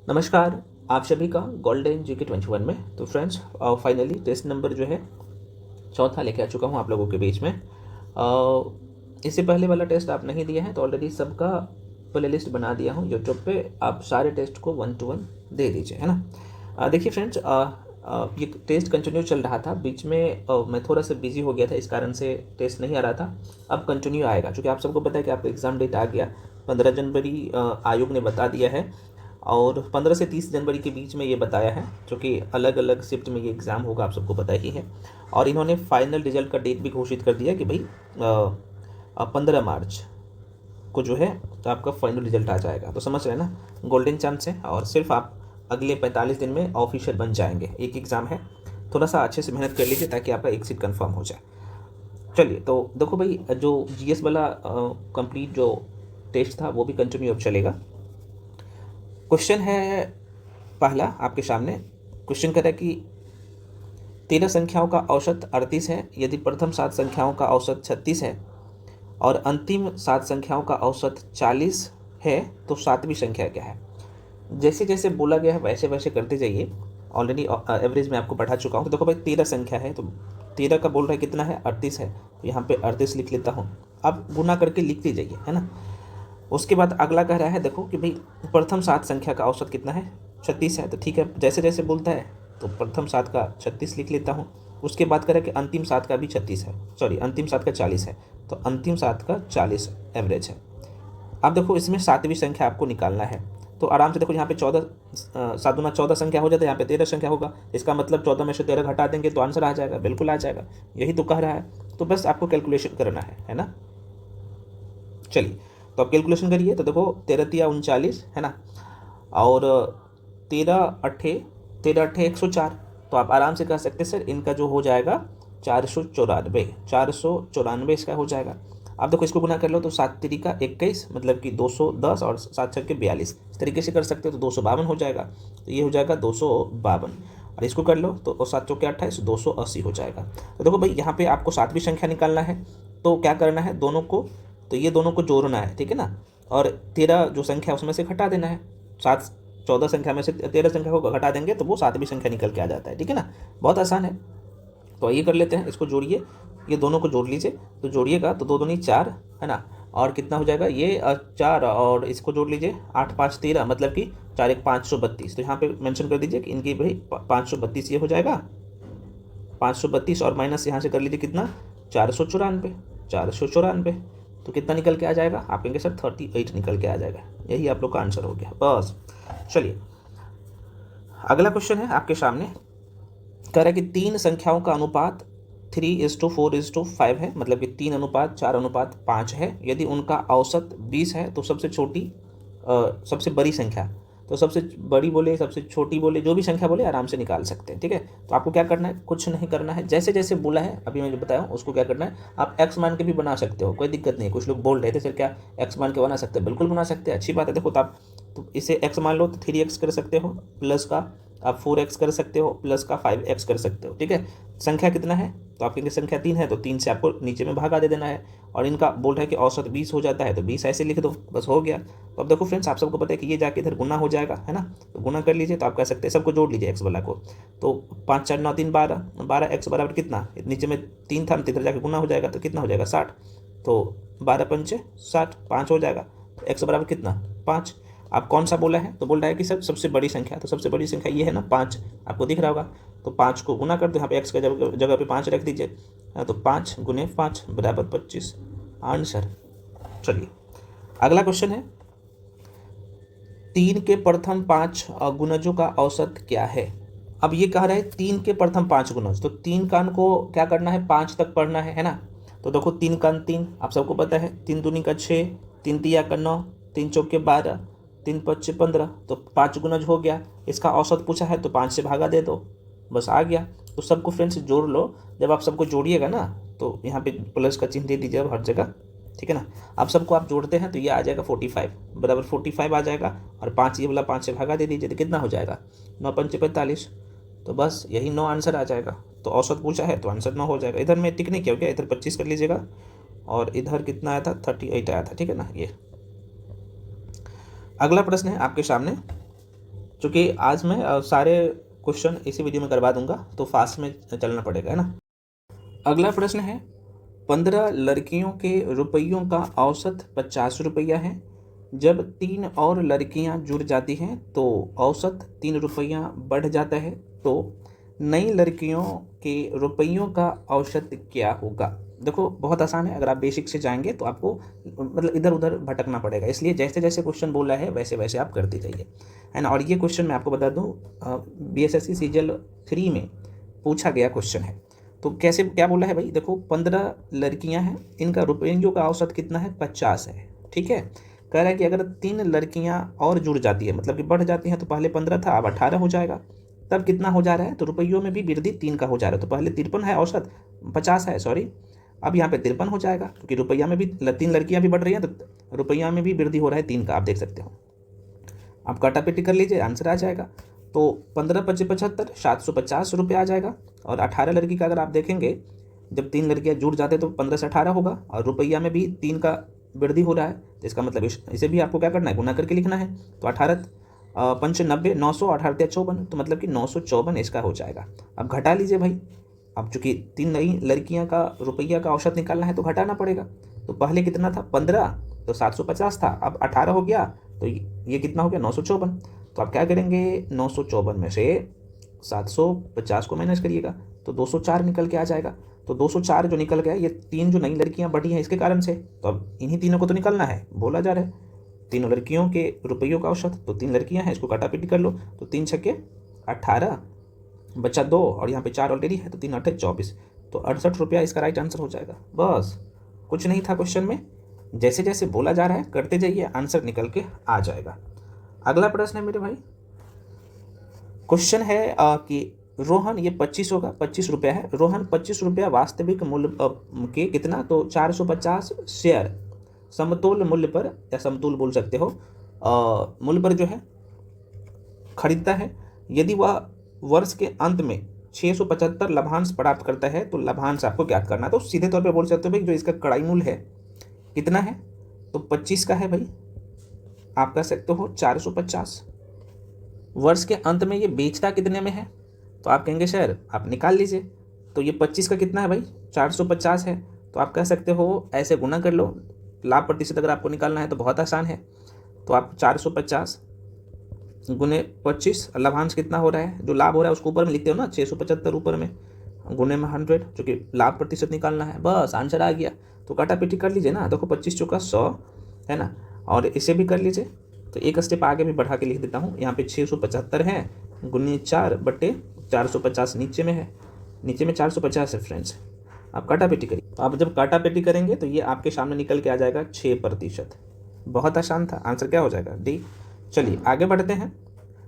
नमस्कार, आप सभी का गोल्डन जीके 21 में। तो फ्रेंड्स, फाइनली टेस्ट नंबर जो है चौथा लेके आ चुका हूँ आप लोगों के बीच में। इससे पहले वाला टेस्ट आप नहीं दिए हैं तो ऑलरेडी सबका प्ले लिस्ट बना दिया हूँ यूट्यूब पे। आप सारे टेस्ट को 1 to 1 दे दीजिए, है ना। देखिए फ्रेंड्स, ये टेस्ट कंटिन्यू चल रहा था, बीच में मैं थोड़ा सा बिजी हो गया था, इस कारण से टेस्ट नहीं आ रहा था। अब कंटिन्यू आएगा, क्योंकि आप सबको पता है कि आपका एग्ज़ाम डेट आ गया। 15 जनवरी आयोग ने बता दिया है, और 15 से 30 जनवरी के बीच में ये बताया है, जो कि अलग अलग शिफ्ट में ये एग्ज़ाम होगा, आप सबको पता ही है। और इन्होंने फाइनल रिजल्ट का डेट भी घोषित कर दिया कि भाई 15 मार्च को जो है तो आपका फाइनल रिजल्ट आ जाएगा। तो समझ रहे हैं ना, गोल्डन चांस है, और सिर्फ आप अगले 45 दिन में ऑफिशियल बन जाएंगे। एक एग्ज़ाम है, थोड़ा सा अच्छे से मेहनत कर लीजिए ताकि आपका एक सीट कन्फर्म हो जाए। चलिए, तो देखो भाई, जो जीएस वाला कंप्लीट जो टेस्ट था वो भी कंटिन्यू अब चलेगा। क्वेश्चन है पहला आपके सामने। क्वेश्चन कह रहा है कि 13 संख्याओं का औसत 38 है। यदि प्रथम 7 संख्याओं का औसत 36 है और अंतिम 7 संख्याओं का औसत 40 है, तो सातवीं संख्या क्या है। जैसे जैसे बोला गया है वैसे वैसे करते जाइए। ऑलरेडी एवरेज में आपको पढ़ा चुका हूँ। तो देखो भाई, 13 संख्या है, तो 13 का बोल रहा है कितना है, 38 है, तो यहाँ पे 38 लिख लेता हूँ। आप गुना करके लिखते जाइए, है ना। उसके बाद अगला कह रहा है, देखो कि भाई प्रथम 7 संख्या का औसत कितना है, 36 है। तो ठीक है, जैसे जैसे बोलता है तो प्रथम 7 का 36 लिख लेता हूँ। उसके बाद कह रहा है कि अंतिम 7 का भी 36 है, सॉरी अंतिम 7 का 40 है, तो अंतिम 7 का 40 एवरेज है। अब देखो, इसमें सातवीं संख्या आपको निकालना है। तो आराम से देखो, यहाँ पे 14 7 दूना 14 संख्या हो जाता है, यहाँ पे 13 संख्या होगा। इसका मतलब 14 में से 13 घटा देंगे तो आंसर आ जाएगा, बिल्कुल आ जाएगा। यही तो कह रहा है, तो बस आपको कैलकुलेशन करना है ना। चलिए, तो आप कैलकुलेशन करिए। तो देखो, 13 तिया 39, है ना, और 13 अट्ठे 104। तो आप आराम से कह सकते हैं सर इनका जो हो जाएगा 494 इसका हो जाएगा। आप देखो, इसको गुना कर लो तो 7 तिरी का 21, मतलब कि 210, और 7 छक्के 42। इस तरीके से कर सकते हो तो 252 हो जाएगा। तो ये हो जाएगा 252, और इसको कर लो तो 7 चौके 28, 280 हो जाएगा। तो देखो भाई, यहाँ पे आपको सातवीं संख्या निकालना है। तो क्या करना है, दोनों को, तो ये दोनों को जोड़ना है, ठीक है ना। और 13 जो संख्या उसमें से घटा देना है। 7 14 संख्या में से 13 संख्या को घटा देंगे तो वो सातवीं संख्या निकल के आ जाता है, ठीक है ना। बहुत आसान है। तो ये कर लेते हैं, इसको जोड़िए, ये दोनों को जोड़ लीजिए। तो जोड़िएगा तो 2 दूनी 4, है ना, और कितना हो जाएगा ये 4, और इसको जोड़ लीजिए 8 5 13, मतलब कि 4 1 532। तो यहाँ पे मेंशन कर दीजिए कि इनकी भाई 532 ये हो जाएगा, 532, और माइनस यहाँ से कर लीजिए कितना, 494। तो कितना निकल के आ जाएगा, आप कहेंगे सर 38 निकल के आ जाएगा। यही आप लोग का आंसर हो गया बस। चलिए, अगला क्वेश्चन है आपके सामने। कह रहा है कि 3 संख्याओं का अनुपात 3:4:5 है, मतलब कि 3:4:5 है। यदि उनका औसत 20 है तो सबसे छोटी सबसे बड़ी संख्या, तो सबसे बड़ी बोले सबसे छोटी बोले, जो भी संख्या बोले आराम से निकाल सकते हैं, ठीक है। तो आपको क्या करना है, कुछ नहीं करना है, जैसे जैसे बोला है अभी मैं जो बताया उसको क्या करना है, आप एक्स मान के भी बना सकते हो, कोई दिक्कत नहीं। कुछ लोग बोल रहे थे सर क्या एक्स मान के बना सकते हैं, बिल्कुल बना सकते हैं, अच्छी बात है। देखो, तो आप तो इसे एक्स मान लो तो 3x कर सकते हो, प्लस का आप 4x कर सकते हो, प्लस का 5x कर सकते हो, ठीक है। संख्या कितना है, तो आपके संख्या 3 है, तो 3 से आपको नीचे में भागा दे देना है। और इनका बोल रहा है कि औसत 20 हो जाता है, तो 20 ऐसे लिख दो, बस हो गया। तो अब देखो फ्रेंड्स, आप सबको पता है कि ये जाके इधर गुना हो जाएगा, है ना। तो गुना कर लीजिए, तो आप कह सकते हैं सबको जोड़ लीजिए एक्स वाला को। तो 5 4 9 3 12, 12x बराबर कितना, नीचे में 3 था, इधर जाके गुना हो जाएगा तो कितना हो जाएगा 60। तो 12 पंचे 60, 5 हो जाएगा। तो एक्स बराबर कितना, 5। आप कौन सा बोला है, तो बोल रहा है कि सर सबसे बड़ी संख्या, तो सबसे बड़ी संख्या ये है ना 5, आपको दिख रहा होगा। तो 5 को गुना कर दो, यहाँ पे एक्स के जगह पे 5 रख दीजिए। तो 5 गुने 5 बराबर 25, आंसर। चलिए, अगला क्वेश्चन है, 3 के प्रथम 5 गुणजों का औसत क्या है। अब ये कह रहा है 3 के प्रथम 5 गुणज, तो 3 का को क्या करना है, 5 तक पढ़ना है ना। तो देखो, 3 का 3 आप सबको पता है, 3 दूनी का 6, 3 तिया का 9, 3 चौके 12, 3 पच्चे 15, तो 5 गुणज हो गया। इसका औसत पूछा है तो 5 से भागा दे दो, बस आ गया। तो सबको फ्रेंड्स जोड़ लो। जब आप सबको जोड़िएगा ना, तो यहाँ पे प्लस का चिन्ह दे दीजिए अब हर जगह, ठीक है ना। आप सबको आप जोड़ते हैं तो ये आ जाएगा 45, बराबर 45 आ जाएगा। और 5 ये वाला 5 से भागा दे दीजिए, तो कितना हो जाएगा, 9 पंचे 45। तो बस यही 9 आंसर आ जाएगा। तो औसत पूछा है तो आंसर 9 हो जाएगा। इधर मैं टिक नहीं किया क्या, इधर 25 कर लीजिएगा, और इधर कितना आया था, 38 आया था, ठीक है ना। ये अगला प्रश्न है आपके सामने। चूँकि आज मैं सारे क्वेश्चन इसी वीडियो में करवा दूंगा, तो फास्ट में चलना पड़ेगा, है ना। अगला प्रश्न है, 15 लड़कियों के रुपयों का औसत 50 रुपया है। जब 3 और लड़कियां जुड़ जाती हैं तो औसत 3 रुपया बढ़ जाता है, तो नई लड़कियों के रुपयों का औसत क्या होगा। देखो बहुत आसान है, अगर आप बेसिक से जाएंगे तो आपको मतलब इधर उधर भटकना पड़ेगा, इसलिए जैसे जैसे क्वेश्चन बोला है वैसे वैसे आप करते जाइए, है ना। और ये क्वेश्चन मैं आपको बता दूं, BSSC सीजल 3 में पूछा गया क्वेश्चन है। तो कैसे क्या बोला है भाई, देखो 15 लड़कियां हैं, इनका रुपयों का औसत कितना है, 50 है, ठीक है। कह रहा है कि अगर 3 लड़कियां और जुड़ जाती है, मतलब कि बढ़ जाती हैं, तो पहले 15 था अब 18 हो जाएगा, तब कितना हो जा रहा है, तो रुपयों में भी वृद्धि 3 का हो जा रहा है। तो पहले 53 है औसत, 50 है सॉरी, अब यहाँ पे 53 हो जाएगा, क्योंकि रुपया में भी 3 लड़कियां भी बढ़ रही हैं, तो रुपया में भी वृद्धि हो रहा है 3 का, आप देख सकते हो। आप काटापीटी कर लीजिए, आंसर आ जाएगा। तो 15 × 75 750 रुपये आ जाएगा। और 18 लड़की का अगर आप देखेंगे, जब 3 लड़कियां जुड़ जाते हैं तो 15 से 18 होगा, और रुपया में भी 3 का वृद्धि हो रहा है, तो इसका मतलब इसे भी आपको क्या करना है, गुना करके लिखना है। तो 18 पंच 90, 900, 18 54, तो मतलब कि 954 इसका हो जाएगा। अब घटा लीजिए भाई, अब चूंकि 3 नई लड़कियां का रुपया का औसत निकालना है तो घटाना पड़ेगा। तो पहले कितना था, 15, तो 750 था, अब 18 हो गया, तो ये कितना हो गया, 954। तो आप क्या करेंगे, 954 में से 750 को माइनस करिएगा, तो 204 निकल के आ जाएगा। तो 204 जो निकल गया, ये 3 जो नई लड़कियां बढ़ी हैं इसके कारण से, तो अब इन्हीं तीनों को तो निकालना है, बोला जा रहा है। तीनों लड़कियों के रुपयों का औसत, तो 3 लड़कियां हैं, इसको काटापीटी कर लो, तो 3 छक्के 18, बचा 2, और यहाँ पे 4 ऑलरेडी है, तो 3 8 24, तो 68 रुपया इसका राइट आंसर हो जाएगा। बस कुछ नहीं था क्वेश्चन में, जैसे जैसे बोला जा रहा है करते जाइए, आंसर निकल के आ जाएगा। अगला प्रश्न है मेरे भाई, क्वेश्चन है कि रोहन, ये 25 होगा, 25 रुपया है, रोहन 25 रुपया वास्तविक मूल्य के कितना, तो 450 शेयर समतोल मूल्य पर, या समतुल बोल सकते हो, मूल्य पर जो है खरीदता है। यदि वह वर्ष के अंत में 675 लाभांश प्राप्त करता है तो लाभांश आपको ज्ञात करना। तो सीधे तौर पे बोल सकते हो भाई, जो इसका कड़ाई मूल्य है कितना है, तो 25 का है भाई, आप कह सकते हो 450। वर्ष के अंत में ये बेचता कितने में है, तो आप कहेंगे सर आप निकाल लीजिए, तो ये 25 का कितना है भाई, 450 है, तो आप कह सकते हो ऐसे गुना कर लो। लाभ प्रतिशत अगर आपको निकालना है तो बहुत आसान है, तो आप 450 गुने 25, लाभांश कितना हो रहा है, जो लाभ हो रहा है उसको ऊपर में लिखते हो ना, 675 ऊपर में, गुने में 100, जो कि लाभ प्रतिशत निकालना है, बस आंसर आ गया। तो काटापीटी कर लीजिए ना, देखो 25 चौका 100 है ना, और इसे भी कर लीजिए। तो एक स्टेप आगे भी बढ़ा के लिख देता हूँ, यहाँ पे 675 है, गुने 4/450 नीचे में है, नीचे में 450 है फ्रेंड्स। आप काटापीटी करिए, तो आप जब काटापीटी करेंगे तो ये आपके सामने निकल के आ जाएगा 6%। बहुत आसान था, आंसर क्या हो जाएगा, डी। चलिए आगे बढ़ते हैं।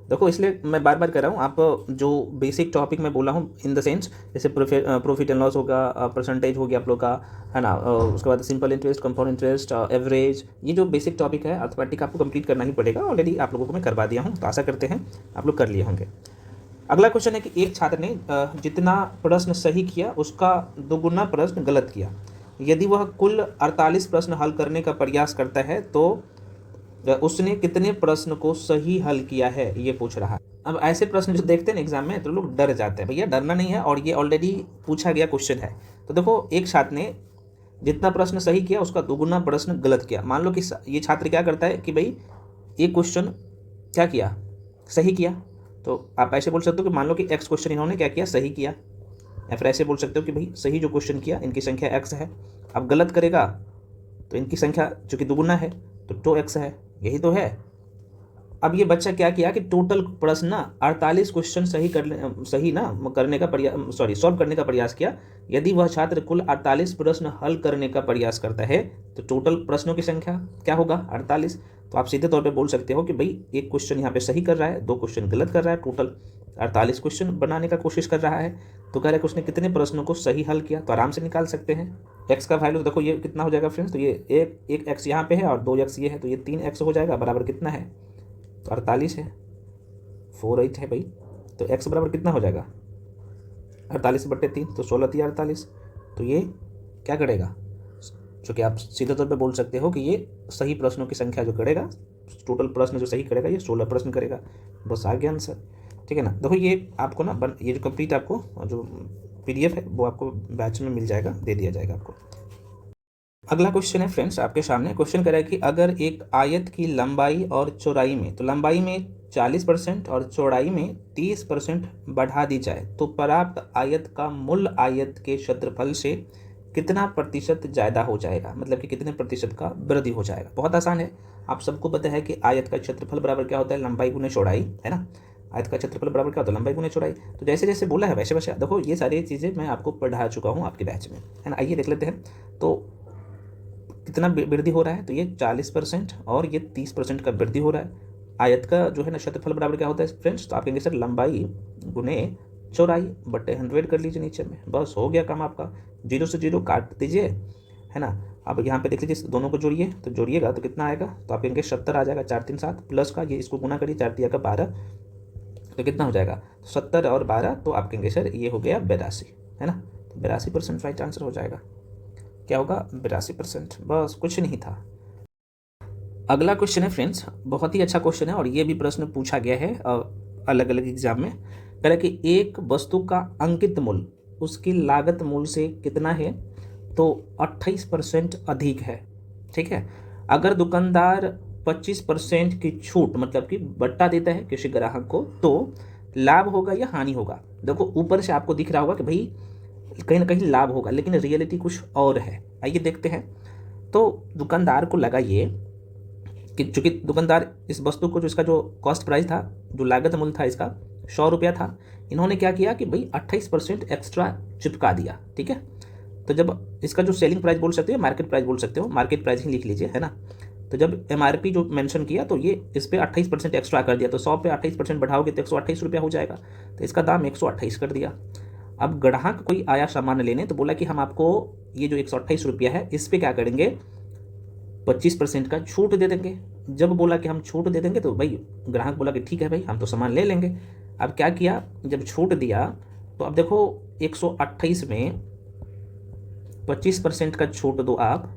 देखो इसलिए मैं बार बार कर रहा हूँ, आप जो बेसिक टॉपिक मैं बोला हूँ इन द सेंस, जैसे प्रॉफिट एंड लॉस होगा, परसेंटेज हो गया आप लोग का, है ना, उसके बाद simple interest, compound interest, average, ये जो बेसिक टॉपिक है अर्थमेटिक आपको कंप्लीट करना ही पड़ेगा। ऑलरेडी आप लोगों को मैं करवा दिया हूँ, तो आशा करते हैं आप लोग कर लिए होंगे। अगला क्वेश्चन है कि एक छात्र ने जितना प्रश्न सही किया उसका दोगुना प्रश्न गलत किया। यदि वह कुल 48 प्रश्न हल करने का प्रयास करता है तो उसने कितने प्रश्न को सही हल किया है, ये पूछ रहा है। अब ऐसे प्रश्न जो देखते हैं एग्जाम में तो लोग डर जाते हैं, भैया डरना नहीं है, और ये ऑलरेडी पूछा गया क्वेश्चन है। तो देखो एक छात्र ने जितना प्रश्न सही किया उसका दोगुना प्रश्न गलत किया। मान लो कि ये छात्र क्या करता है कि भाई ये क्वेश्चन क्या किया, सही किया, तो आप ऐसे बोल सकते हो कि मान लो कि x क्वेश्चन इन्होंने क्या किया, सही किया, या फिर ऐसे बोल सकते हो कि भाई सही जो क्वेश्चन किया इनकी संख्या x है, अब गलत करेगा तो इनकी संख्या जो कि दोगुना है तो 2x है, यही तो है। अब ये बच्चा क्या किया कि टोटल प्रश्न ना 48 क्वेश्चन सॉल्व करने का प्रयास किया। यदि वह छात्र कुल 48 प्रश्न हल करने का प्रयास करता है तो टोटल प्रश्नों की संख्या क्या होगा, 48। तो आप सीधे तौर पे बोल सकते हो कि भाई एक क्वेश्चन यहाँ पे सही कर रहा है, 2 क्वेश्चन गलत कर रहा है, टोटल 48 क्वेश्चन बनाने का कोशिश कर रहा है। तो कह रहा है कि उसने कितने प्रश्नों को सही हल किया, तो आराम से निकाल सकते हैं। एक्स का वैल्यू देखो ये कितना हो जाएगा फ्रेंड्स, तो ये एक एक्स यहाँ पे है और 2x ये है, तो ये 3x हो जाएगा, बराबर कितना है, तो 48 है, 48 है भाई, तो x बराबर कितना हो जाएगा 48/3, तो 16 × 48। तो ये क्या करेगा, जो कि आप सीधे तौर पे बोल सकते हो कि ये सही प्रश्नों की संख्या जो करेगा टोटल प्रश्न जो सही करेगा ये 16 प्रश्न करेगा, बस आ गया आंसर। ठीक है ना। देखो ये आपको ना ये जो कंप्लीट आपको जो PDF है वो आपको बैच में मिल जाएगा, दे दिया जाएगा आपको। अगला क्वेश्चन है फ्रेंड्स आपके सामने। क्वेश्चन कह रहा है कि अगर एक आयत की लंबाई और चौड़ाई में, तो लंबाई में 40% और चौड़ाई में 30% बढ़ा दी जाए तो प्राप्त आयत का मूल आयत के क्षेत्रफल से कितना प्रतिशत ज़्यादा हो जाएगा, मतलब कि कितने प्रतिशत का वृद्धि हो जाएगा। बहुत आसान है, आप सबको पता है कि आयत का क्षेत्रफल बराबर क्या होता है, लंबाई गुने चौड़ाई, है ना। आयत का क्षेत्रफल बराबर क्या होता है, लंबाई गुने चौड़ाई। तो जैसे जैसे बोला है वैसे वैसे देखो ये सारी चीज़ें मैं आपको पढ़ा चुका हूँ आपके बैच में, है ना। आइए देख लेते हैं तो कितना वृद्धि हो रहा है, तो ये 40% और ये 30% का वृद्धि हो रहा है। आयत का जो है ना क्षेत्रफल बराबर क्या होता है फ्रेंड्स, तो आप कहेंगे सर लंबाई गुने चौड़ाई बटे 100 कर लीजिए नीचे में, बस हो गया काम आपका। 0 से 0 काट दीजिए, है ना। अब यहाँ पे देख लीजिए दोनों को जोड़िए, तो जोड़िएगा तो कितना आएगा, तो आप कहेंगे 70 आ जाएगा। 4 3 7 प्लस का ये इसको गुना करिए, 4 3 का 12, तो कितना हो जाएगा 70 और 12, तो आप कहेंगे सर ये हो गया 82, है ना। 82% राइट आंसर हो जाएगा। क्या होगा 82%, बस कुछ नहीं था। अगला क्वेश्चन है फ्रेंड्स, बहुत ही अच्छा क्वेश्चन है और ये भी प्रश्न पूछा गया है अलग अलग एग्जाम में। कह रहा है कि एक वस्तु का अंकित मूल्य उसकी लागत मूल्य से कितना है, तो 28% अधिक है। ठीक है। अगर दुकानदार 25% की छूट मतलब कि बट्टा देता है किसी ग्राहक को, तो लाभ होगा या हानि होगा। देखो ऊपर से आपको दिख रहा होगा कि भाई कहीं ना कहीं लाभ होगा, लेकिन रियलिटी कुछ और है। आइए देखते हैं। तो दुकानदार को लगा ये कि चूंकि दुकानदार इस वस्तु को जो इसका जो कॉस्ट प्राइस था, जो लागत मूल्य था इसका 100 रुपया था, इन्होंने क्या किया कि भाई 28% एक्स्ट्रा चिपका दिया। ठीक है। तो जब इसका जो सेलिंग प्राइस बोल सकते हो, मार्केट प्राइस बोल सकते हो, मार्केट प्राइस ही लिख लीजिए, है ना। तो जब MRP जो मेंशन किया तो ये इस पर 28% एक्स्ट्रा कर दिया, तो 100 पे 28% बढ़ाओगे तो 128 रुपया हो जाएगा, तो इसका दाम 128 कर दिया। अब ग्राहक कोई आया सामान लेने, तो बोला कि हम आपको ये जो 128 रुपया है इस पर क्या करेंगे, 25% का छूट दे देंगे। जब बोला कि हम छूट दे देंगे, तो भाई ग्राहक बोला कि ठीक है भाई हम तो सामान ले लेंगे। अब क्या किया, जब छूट दिया तो अब देखो 128 में 25% का छूट दो आप,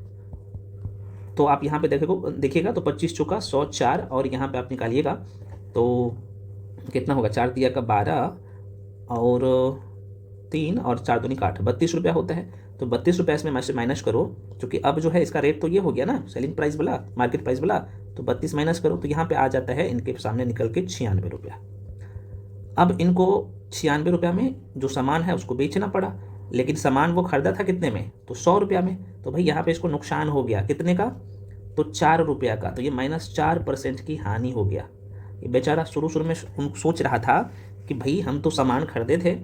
तो आप यहाँ पे देखिएगा तो 25 चौका 104, और यहाँ पे आप निकालिएगा तो कितना होगा, 4 दिया का 12 और 3 और 4 दूनी का 8, 32 रुपया होता है। तो 32 रुपया इसमें से माइनस करो, क्योंकि अब जो है इसका रेट तो ये हो गया ना सेलिंग प्राइस वाला, मार्केट प्राइस वाला, तो 32 माइनस करो तो यहाँ पे आ जाता है इनके सामने निकल के 96 रुपया। अब इनको 96 रुपया में जो सामान है उसको बेचना पड़ा, लेकिन सामान वो खरीदा था कितने में, तो 100 रुपया में। तो भाई यहाँ पे इसको नुकसान हो गया कितने का, तो 4 रुपया का। तो ये -4% की हानि हो गया। ये बेचारा शुरू में सोच रहा था कि भाई हम तो सामान खरीदे थे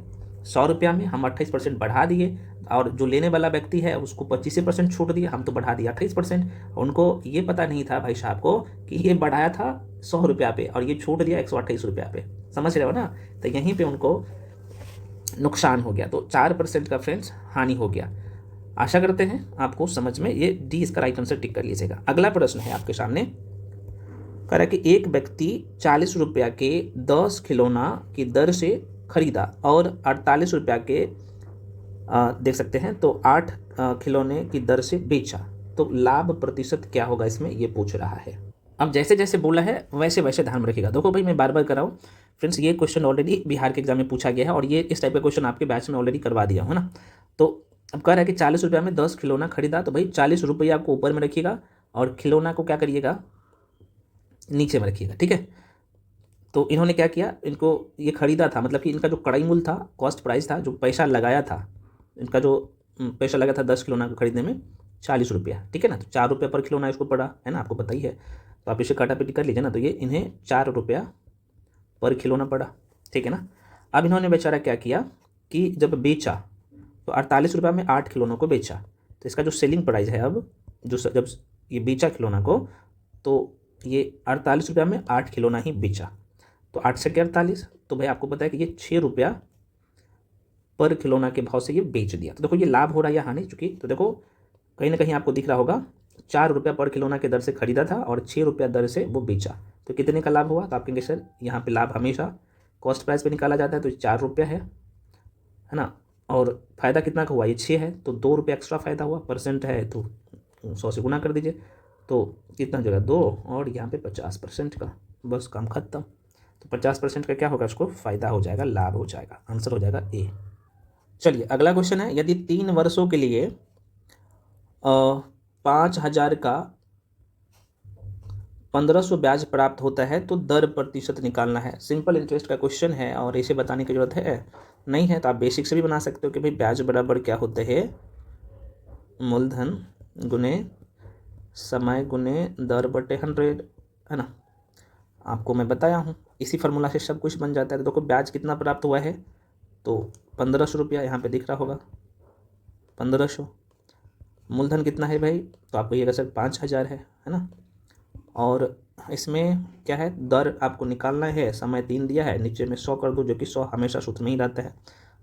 100 रुपया में, हम 28% बढ़ा दिए, और जो लेने वाला व्यक्ति है उसको 25% छूट दिया, हम तो बढ़ा दिया 28%। उनको ये पता नहीं था भाई साहब को कि ये बढ़ाया था 100 रुपया पे और ये छूट दिया 128 रुपया पे, समझ रहे हो ना। तो यहीं पे उनको नुकसान हो गया, तो 4% का फ्रेंड्स हानि हो गया। आशा करते हैं आपको समझ में, ये डी इसका राइट आंसर टिक कर लीजिएगा। अगला प्रश्न है आपके सामने, कह रहा है कि एक व्यक्ति 40 रुपया के 10 खिलौना की दर से खरीदा और 48 रुपया के देख सकते हैं तो 8 खिलौने की दर से बेचा, तो लाभ प्रतिशत क्या होगा इसमें, ये पूछ रहा है। अब जैसे जैसे बोला है वैसे वैसे ध्यान में रखिएगा। देखो भाई मैं बार बार कर रहा हूँ फ्रेंड्स, ये क्वेश्चन ऑलरेडी बिहार के एग्जाम में पूछा गया है और ये इस टाइप का क्वेश्चन आपके बैच में ऑलरेडी करवा दिया है ना। तो अब कह रहा है कि 40 रुपया में 10 खिलौना खरीदा, तो भाई 40 रुपया को ऊपर में रखिएगा और खिलौना को क्या करिएगा, नीचे में रखिएगा। ठीक है। तो इन्होंने क्या किया, इनको ये खरीदा था, मतलब कि इनका जो कड़ाई मूल्य था, कॉस्ट प्राइस था, जो पैसा लगाया था, इनका जो पैसा लगा था 10 खिलौना को खरीदने में 40 रुपया। ठीक है ना। तो 4 रुपया पर खिलौना इसको पड़ा, है ना, आपको पता ही है। तो आप इसे काटापीटी कर लीजिए ना, तो ये इन्हें 4 रुपया पर खिलौना पड़ा। ठीक है ना। अब इन्होंने बेचारा क्या किया कि जब बेचा तो 48 रुपया में 8 खिलौनों को बेचा, तो इसका जो सेलिंग प्राइस है, अब जो जब ये बेचा खिलौना को, तो ये 48 रुपया में 8 खिलौना ही बेचा, तो 8 से 48, तो भाई आपको पता है कि ये 6 रुपया पर खिलौना के भाव से ये बेच दिया। तो देखो ये लाभ हो रहा है या हानि, चूंकि तो देखो कहीं ना कहीं आपको दिख रहा होगा 4 रुपया पर खिलौना के दर से खरीदा था और 6 रुपया दर से वो बेचा, तो कितने का लाभ हुआ, तो आप कहेंगे सर यहाँ पे लाभ हमेशा कॉस्ट प्राइस पे निकाला जाता है, तो 4 रुपया है ना। और फ़ायदा कितना का हुआ, ये 6 है, तो 2 रुपया एक्स्ट्रा फ़ायदा हुआ, परसेंट है तो 100 से गुना कर दीजिए, तो कितना हो जाएगा 2 और यहाँ पे 50% का, बस काम खत्म। तो 50% का क्या होगा, उसको फ़ायदा हो जाएगा, लाभ हो जाएगा। आंसर हो जाएगा ए। चलिए अगला क्वेश्चन है, यदि 3 वर्षों के लिए 5,000 का 1500 ब्याज प्राप्त होता है तो दर प्रतिशत निकालना है। सिंपल इंटरेस्ट का क्वेश्चन है और इसे बताने की जरूरत है नहीं है, तो आप बेसिक से भी बना सकते हो कि भाई ब्याज बराबर क्या होते हैं, मूलधन गुने समय गुने दर बटे 100, है ना। आपको मैं बताया हूँ, इसी फार्मूला से सब कुछ बन जाता है। तो देखो ब्याज कितना प्राप्त हुआ है, तो 1500 रुपया यहाँ पे दिख रहा होगा, 1500। मूलधन कितना है भाई, तो आपको ये सर 5,000 है ना। और इसमें क्या है, दर आपको निकालना है, समय 3 दिया है, नीचे में 100 कर दो, जो कि 100 हमेशा सूत्र में ही रहता है।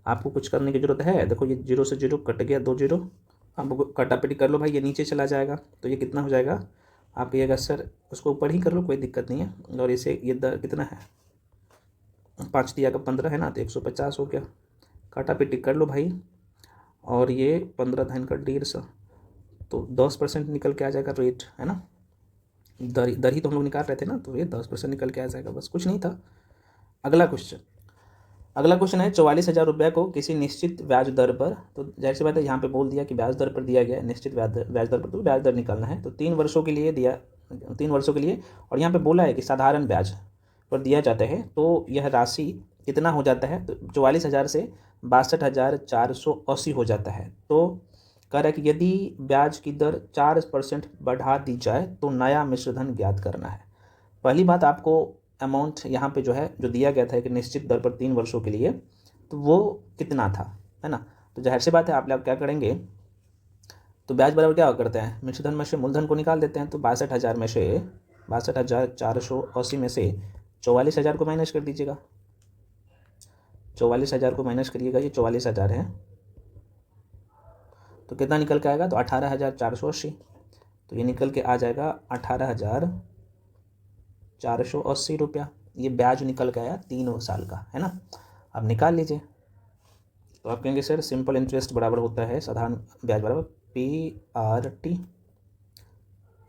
आपको कुछ करने की जरूरत है, देखो ये 0 से 0 कट गया, 2 0, आपको कटापटी कर लो भाई, ये नीचे चला जाएगा, तो ये कितना हो जाएगा, आप कहिएगा सर उसको ऊपर ही कर लो, कोई दिक्कत नहीं है। और इसे ये दर कितना है, 5 दिया का 15 है ना, तो 150 हो गया, काटापीटी कर लो भाई। और ये 15 धन का 150, तो 10% निकल के आ जाएगा रेट, है ना। दर ही तो हम लोग निकाल रहे थे ना, तो ये 10% निकल के आ जाएगा, बस कुछ नहीं था। अगला क्वेश्चन है, 44,000 रुपये को किसी निश्चित ब्याज दर पर, तो जाहिर सी बात है यहाँ पे बोल दिया कि ब्याज दर पर दिया गया है, निश्चित ब्याज दर पर, तो ब्याज दर निकालना है। तो 3 वर्षों के लिए दिया, 3 वर्षों के लिए, और यहाँ पे बोला है कि साधारण ब्याज पर दिया जाता है, तो यह राशि कितना हो जाता है, तो 44,000 से 62,480 हो जाता है। तो कह रहा है कि यदि ब्याज की दर 4% बढ़ा दी जाए तो नया मिश्रधन ज्ञात करना है। पहली बात, आपको अमाउंट यहाँ पे जो है, जो दिया गया था एक निश्चित दर पर 3 वर्षों के लिए, तो वो कितना था, है ना। तो जाहिर सी बात है, आप लोग क्या करेंगे, तो ब्याज बराबर क्या करते हैं, मिश्रधन में से मूलधन को निकाल देते हैं। तो 62,000 में से 62,480 में से 44,000 को माइनस कर दीजिएगा, 44,000 को माइनस करिएगा, ये 44,000 है, तो कितना निकल के आएगा, तो 18,480, तो ये निकल के आ जाएगा 18,480 रुपया। ये ब्याज निकल के आया 3 साल का, है ना। अब निकाल लीजिए, तो आप कहेंगे सर सिंपल इंटरेस्ट बराबर होता है साधारण ब्याज बराबर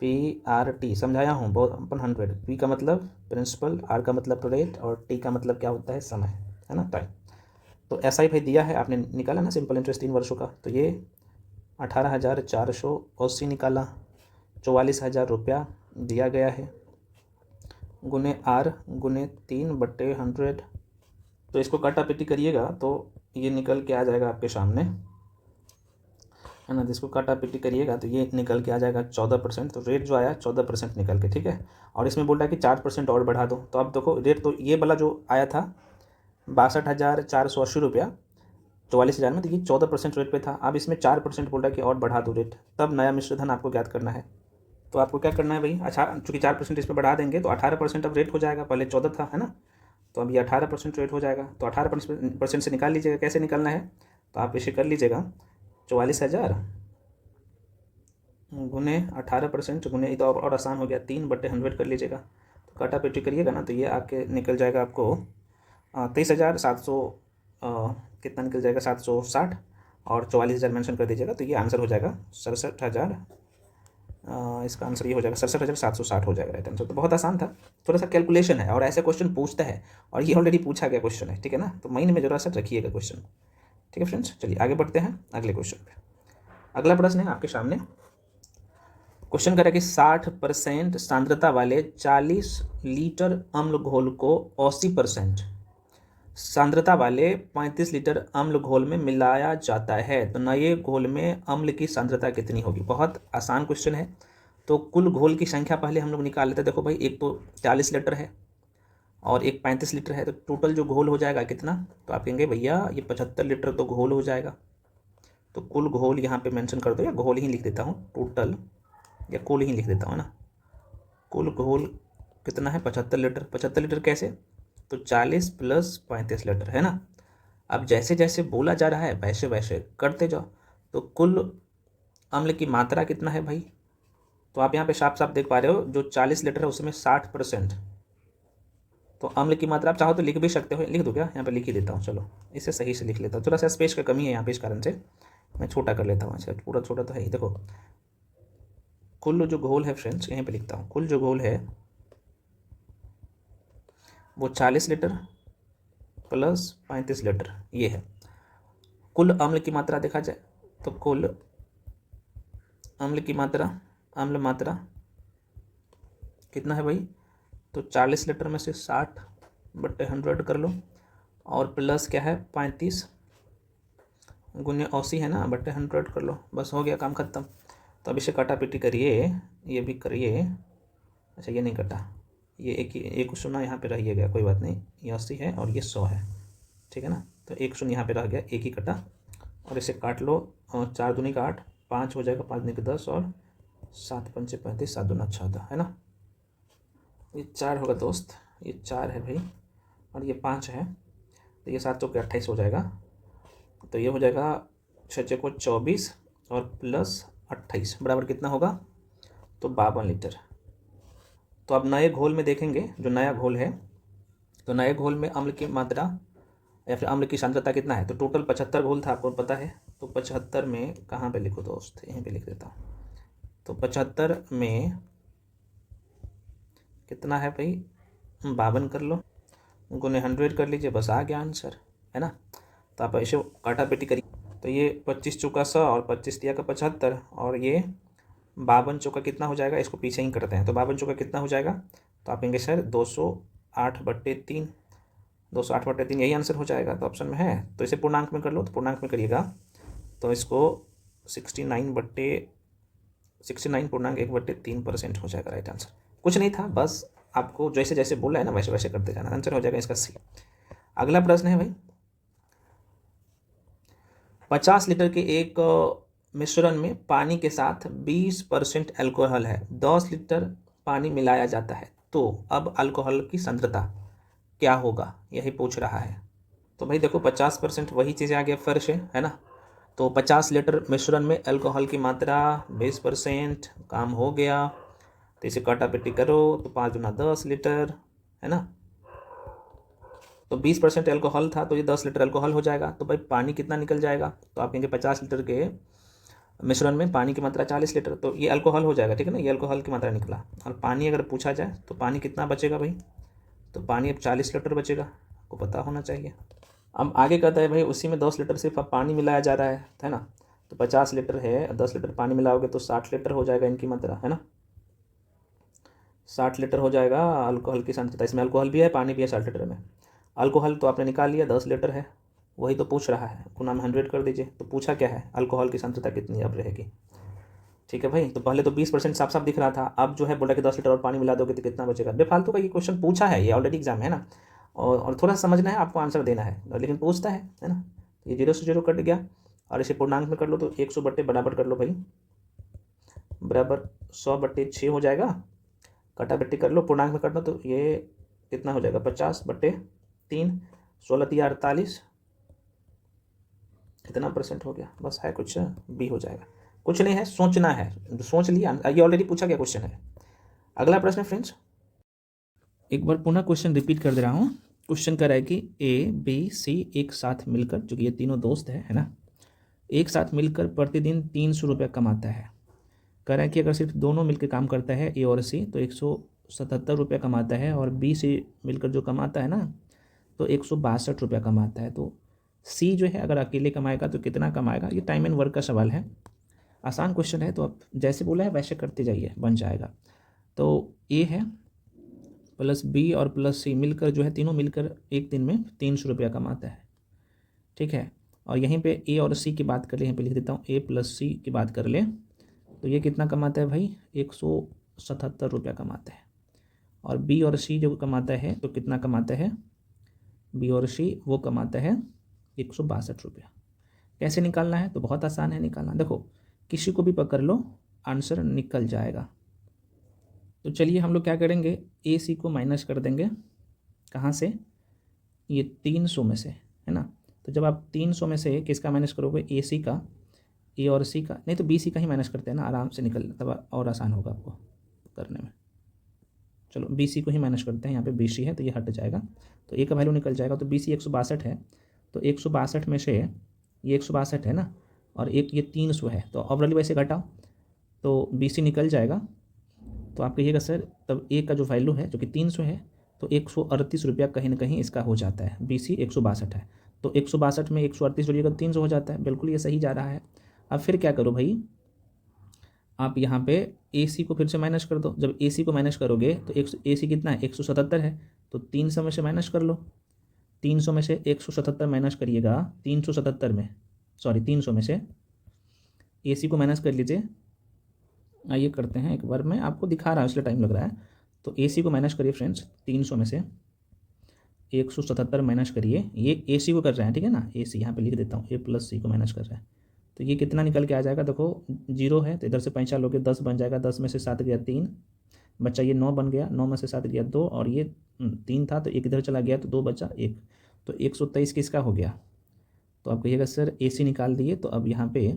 PRT समझाया हूँ बहुत अपन 100। P का मतलब प्रिंसिपल, R का मतलब रेट, और T का मतलब क्या होता है, समय, है ना, टाइम। तो ऐसा ही भाई दिया है, आपने निकाला ना सिंपल इंटरेस्ट 3 वर्षों का, तो ये 18,480 निकाला, 44,000 रुपया दिया गया है, गुने R गुने 3/100। तो इसको काटापीटी करिएगा तो ये निकल के आ जाएगा आपके सामने, है ना। जिसको काटापीटी करिएगा तो ये निकल के आ जाएगा 14%। तो रेट जो आया 14% निकल के, ठीक है। और इसमें बोल रहा है कि 4% और बढ़ा दो, तो अब देखो रेट तो ये वाला जो आया था 62,480 रुपया 44,000 में, तो ये 14% रेट पे था। अब इसमें 4% बोल रहा है कि और बढ़ा दो रेट, तब नया मिश्रधन आपको ज्ञात करना है। तो आपको क्या करना है भाई, अच्छा चूँकि 4% इस पर बढ़ा देंगे तो 18% अब रेट हो जाएगा, पहले 14 था, है ना। तो अब ये 18% रेट हो जाएगा, तो 18% से निकाल लीजिएगा। कैसे निकालना है, तो आप इसे कर लीजिएगा 44,000 गुने 18% गुने, ये तो और आसान हो गया, 3/100 कर लीजिएगा। तो काटापीटी करिएगा ना, तो ये आके निकल जाएगा आपको 23,700, कितना निकल जाएगा 760, और 44,000 मेंशन कर दीजिएगा, तो ये आंसर हो जाएगा 67,000। इसका आंसर ये हो जाएगा 67,760 हो जाएगा राइट आंसर। तो बहुत आसान था, थोड़ा सा कैलकुलेशन है, और ऐसे क्वेश्चन पूछता है, और ये ऑलरेडी पूछा गया क्वेश्चन है, ठीक है ना। तो माइंड में जरा सा रखिएगा क्वेश्चन, ठीक है फ्रेंड्स। चलिए आगे बढ़ते हैं अगले क्वेश्चन पे। अगला प्रश्न है आपके सामने, क्वेश्चन करें कि 60% सांद्रता वाले 40 लीटर अम्ल घोल को 80% सांद्रता वाले 35 लीटर अम्ल घोल में मिलाया जाता है, तो नए घोल में अम्ल की सांद्रता कितनी होगी। बहुत आसान क्वेश्चन है। तो कुल घोल की संख्या पहले हम लोग निकाल लेते हैं। देखो भाई, एक तो 40 लीटर है और एक 35 लीटर है, तो टोटल जो घोल हो जाएगा कितना, तो आप कहेंगे भैया ये 75 लीटर तो घोल हो जाएगा। तो कुल घोल यहाँ पे मेंशन कर दो, या घोल ही लिख देता हूँ, टोटल या कुल ही लिख देता हूँ ना। कुल घोल कितना है, 75 लीटर। 75 लीटर कैसे, तो 40 + 35 लीटर, है ना। अब जैसे जैसे बोला जा रहा है वैसे वैसे करते जाओ। तो कुल अम्ल की मात्रा कितना है भाई, तो आप यहाँ पे साफ साफ देख पा रहे हो, जो 40 लीटर है उसमें 60%। तो अम्ल की मात्रा आप चाहो तो लिख भी सकते हो, लिख दो क्या, यहाँ पे लिख ही देता हूँ, चलो इसे सही से लिख लेता हूँ। थोड़ा सा स्पेस का कमी है यहाँ पे, इस कारण से मैं छोटा कर लेता हूँ। अच्छा पूरा छोटा तो है ही, देखो कुल जो घोल है फ्रेंड्स, यहीं पे लिखता हूँ, कुल जो घोल है वो 40 लीटर प्लस 35 लीटर ये है। कुल अम्ल की मात्रा देखा जाए तो कुल अम्ल की मात्रा, अम्ल मात्रा कितना है भाई, तो 40 लीटर में से 60/100 कर लो, और प्लस क्या है 35 गुने 80 है ना, बट्टे 100 कर लो, बस हो गया काम खत्म। तो अब इसे काटा पीटी करिए, ये भी करिए। अच्छा ये नहीं कटा, ये एक शून्य यहाँ पे रह गया, कोई बात नहीं, ये 80 है और ये 100 है, ठीक है ना। तो एक शून्य यहाँ पे रह गया, एक ही कटा, और इसे काट लो, 4 दूनी का 8, 5 हो जाएगा, 5 दूनी का 10, और 7 पंचे 35, 7 दूना 14 है ना। ये 4 होगा दोस्त, ये 4 है भाई, और ये 5 है, तो ये 7 चौके 28 हो जाएगा। तो ये हो जाएगा 6 चौको 24 और प्लस 28 बराबर कितना होगा, तो 52 लीटर। तो अब नए घोल में देखेंगे, जो नया घोल है, तो नए घोल में अम्ल की मात्रा या फिर अम्ल की सांद्रता कितना है, तो टोटल 75 घोल था, आपको पता है। तो 75 में कहाँ पे लिखो दोस्त, यहीं पे लिख देता हूँ। तो 75 में कितना है भाई, 52 कर लो, गुने 100 कर लीजिए, बस आ गया आंसर, है ना। तो आप ऐसे काटा पेटी करिए, तो ये 25 चौका 100 और 25 दिया का 75, और ये 52 चौका कितना हो जाएगा, इसको पीछे ही करते हैं। तो 52 चौका कितना हो जाएगा, तो आप कहेंगे सर 208/3, 208/3 यही आंसर हो जाएगा, तो ऑप्शन में है। तो इसे पूर्णांक में कर लो, तो पूर्णांक में करिएगा तो इसको 69/1/3% हो जाएगा राइट आंसर। कुछ नहीं था, बस आपको जैसे जैसे बोला है ना वैसे वैसे करते जाना, आंसर हो जाएगा इसका सी। अगला प्रश्न है भाई, 50 लीटर के एक मिश्रण में पानी के साथ 20% अल्कोहल है, 10 लीटर पानी मिलाया जाता है, तो अब अल्कोहल की सांद्रता क्या होगा, यही पूछ रहा है। तो भाई देखो 50% वही चीज़ आ गया, फर्श है ना। तो 50 लीटर मिश्रण में अल्कोहल की मात्रा 20%, काम हो गया। तो इसे काटा पेटी करो, तो 5 दूना 10 लीटर, है ना। तो 20% अल्कोहल था, तो ये 10 लीटर अल्कोहल हो जाएगा। तो भाई पानी कितना निकल जाएगा, तो आप कहेंगे 50 लीटर के मिश्रण में पानी की मात्रा 40 लीटर, तो ये अल्कोहल हो जाएगा, ठीक है ना, ये अल्कोहल की मात्रा निकला। और पानी अगर पूछा जाए तो पानी कितना बचेगा भाई, तो पानी अब 40 लीटर बचेगा, आपको पता होना चाहिए। अब आगे कहता है भाई उसी में 10 लीटर सिर्फ अब पानी मिलाया जा रहा है ना। तो 50 लीटर है, 10 लीटर पानी मिलाओगे तो 60 लीटर हो जाएगा इनकी मात्रा, है ना। 60 लीटर हो जाएगा अल्कोहल की सांद्रता, इसमें अल्कोहल भी है पानी भी है 60 लीटर में। अल्कोहल तो आपने निकाल लिया, 10 लीटर है, वही तो पूछ रहा है, गुना में 100 कर दीजिए। तो पूछा क्या है, अल्कोहल की सांद्रता कितनी अब रहेगी, ठीक है भाई। तो पहले तो 20% साफ साफ दिख रहा था, अब जो है बोला कि 10 लीटर और पानी मिला दोगे तो कितना बचेगा। बेफालतू का ये क्वेश्चन पूछा है, ये ऑलरेडी एग्जाम है ना, और थोड़ा समझना है आपको, आंसर देना है, लेकिन पूछता है ना। ये 0 से 0 कट गया, और इसे पूर्णांक में कर लो, तो 100 बट्टे बराबर कर लो भाई, बराबर 100/6 हो जाएगा। कटा बट्टी कर लो, पूर्णांक में कर लो, तो ये कितना हो जाएगा 50/3, 16×3 = 48, कितना परसेंट हो गया, बस है कुछ बी हो जाएगा। कुछ नहीं है, सोचना है, सोच लिया, ये ऑलरेडी पूछा गया क्वेश्चन है। अगला प्रश्न फ्रेंड्स, एक बार पुनः क्वेश्चन रिपीट कर दे रहा हूँ। क्वेश्चन कर रहा है कि ए बी सी एक साथ मिलकर, जो कि ये तीनों दोस्त है ना, एक साथ मिलकर प्रतिदिन 300 रुपये कमाता है। कह रहा है कि अगर सिर्फ दोनों मिलकर काम करता है ए और सी तो 177 रुपये कमाता है, और बी से मिलकर जो कमाता है ना तो 162 रुपये कमाता है। तो सी जो है अगर अकेले कमाएगा तो कितना कमाएगा, ये टाइम एंड वर्क का सवाल है, आसान क्वेश्चन है, तो आप जैसे बोला है वैसे करते जाइए, बन जाएगा। तो ए है प्लस बी और प्लस सी मिलकर जो है, तीनों मिलकर एक दिन में 300 रुपया कमाता है, ठीक है। और यहीं पे ए और सी की बात कर ले, यहीं पे लिख देता हूँ, ए प्लस सी की बात कर ले, तो ये कितना कमाता है भाई, 177 रुपया कमाता है। और बी और सी जो कमाता है तो कितना कमाता है, बी और सी वो कमाता है 162 रुपया। कैसे निकालना है, तो बहुत आसान है निकालना, देखो किसी को भी पकड़ लो आंसर निकल जाएगा। तो चलिए हम लोग क्या करेंगे, ए सी को माइनस कर देंगे, कहाँ से, ये 300 में से, है ना। तो जब आप 300 में से किसका माइनस करोगे, ए सी का, ए और सी का, नहीं तो बी सी का ही माइनस करते हैं ना, आराम से निकल, तब और आसान होगा आपको करने में। चलो बी सी को ही माइनस करते हैं, यहाँ पे बी सी है तो ये हट जाएगा, तो ए का वैल्यू निकल जाएगा। तो बी सी 162 है, तो 162 में से ये 162 है ना, और एक ये 300 है, तो अब वाली वैसे घटाओ, तो BC निकल जाएगा। तो आप कहिएगा सर तब ए का जो वैल्यू है जो कि 300 है, तो 138 रुपया कहीं ना कहीं इसका हो जाता है। BC 162 है, तो 162 में 138 जोड़िएगा 300 हो जाता है। बिल्कुल ये सही जा रहा है। अब फिर क्या करो भाई, आप यहाँ पे AC को फिर से माइनस कर दो। जब AC को माइनस करोगे तो AC कितना है, 177 है, तो 300 में से माइनस कर लो। 300 में से 177 माइनस करिएगा, 300 में से AC को माइनस कर लीजिए। आइए करते हैं एक बार, मैं आपको दिखा रहा हूँ इसलिए टाइम लग रहा है। तो AC को माइनस करिए फ्रेंड्स, 300 में से 177 माइनस करिए। ये AC को कर रहे हैं, ठीक है ना, AC यहाँ पे लिख देता हूँ, A+C को माइनस कर रहे हैं। तो ये कितना निकल के आ जाएगा, देखो 0 है तो इधर से 5 लोगे 10 बन जाएगा। 10 में से 7 गया 3 बच्चा, ये 9 बन गया। 9 में से 7 गया 2, और ये 3 था तो एक इधर चला गया तो 2 बचा 1, तो 123 किसका हो गया। तो आप कहिएगा सर AC निकाल दिए, तो अब यहाँ पे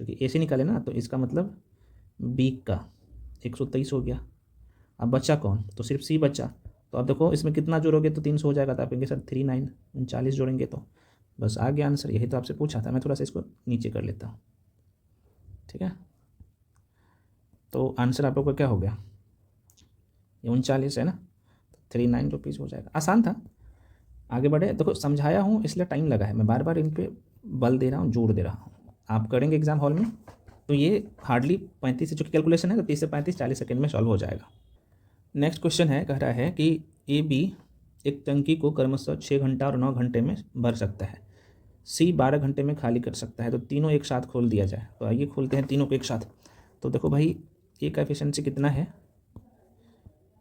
क्योंकि AC निकाले ना, तो इसका मतलब B का 123 हो गया। अब बचा कौन, तो सिर्फ C बचा। तो अब देखो इसमें कितना जोड़ोगे तो 300 हो जाएगा। तो आप कहेंगे सर 39 39 जोड़ेंगे तो बस आ गया आंसर। यही तो आपसे पूछा था। मैं थोड़ा सा इसको नीचे कर लेता हूँ, ठीक है। तो आंसर आप लोग का क्या हो गया, ये 39 है ना, 39 रुपीज़ हो जाएगा। आसान था। आगे बढ़े, देखो समझाया हूँ इसलिए टाइम लगा है, मैं बार बार इन पर बल दे रहा हूँ, जोर दे रहा हूँ। आप करेंगे एग्जाम हॉल में तो ये हार्डली 35 से, चूँकि कैलकुलेशन है तो 30 से 35 40 सेकंड में सॉल्व हो जाएगा। नेक्स्ट क्वेश्चन है, कह रहा है कि AB एक टंकी को क्रमशः 6 घंटा और 9 घंटे में भर सकता है, C 12 घंटे में खाली कर सकता है, तो तीनों एक साथ खोल दिया जाए। तो आइए खोलते हैं तीनों को एक साथ। तो देखो भाई A का एफिशिएंसी कितना है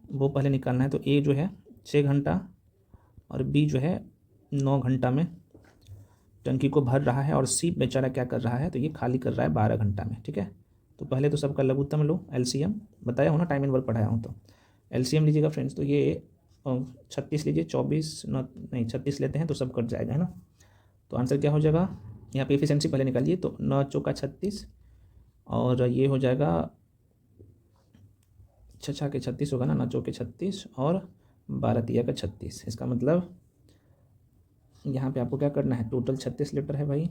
वो पहले निकालना है। तो A जो है 6 घंटा और B जो है 9 घंटा में टंकी को भर रहा है, और C बेचारा क्या कर रहा है, तो ये खाली कर रहा है 12 घंटा में, ठीक है। तो पहले तो सबका लघुत्तम लो, LCM बताया हो ना, टाइम एंड वर्क पढ़ाया हूँ। तो LCM लीजिएगा फ्रेंड्स, तो ये 36 लीजिए, 24 नहीं 36 लेते हैं तो सब कट जाएगा, है ना। तो आंसर क्या हो जाएगा, यहाँ पे एफिशिएंसी पहले निकालिए। तो 9 चौका 36, और ये हो जाएगा 6 के 36 होगा ना, 9 चौके 36 और 12 तिया का 36। इसका मतलब यहाँ पे आपको क्या करना है, टोटल 36 लीटर है भाई।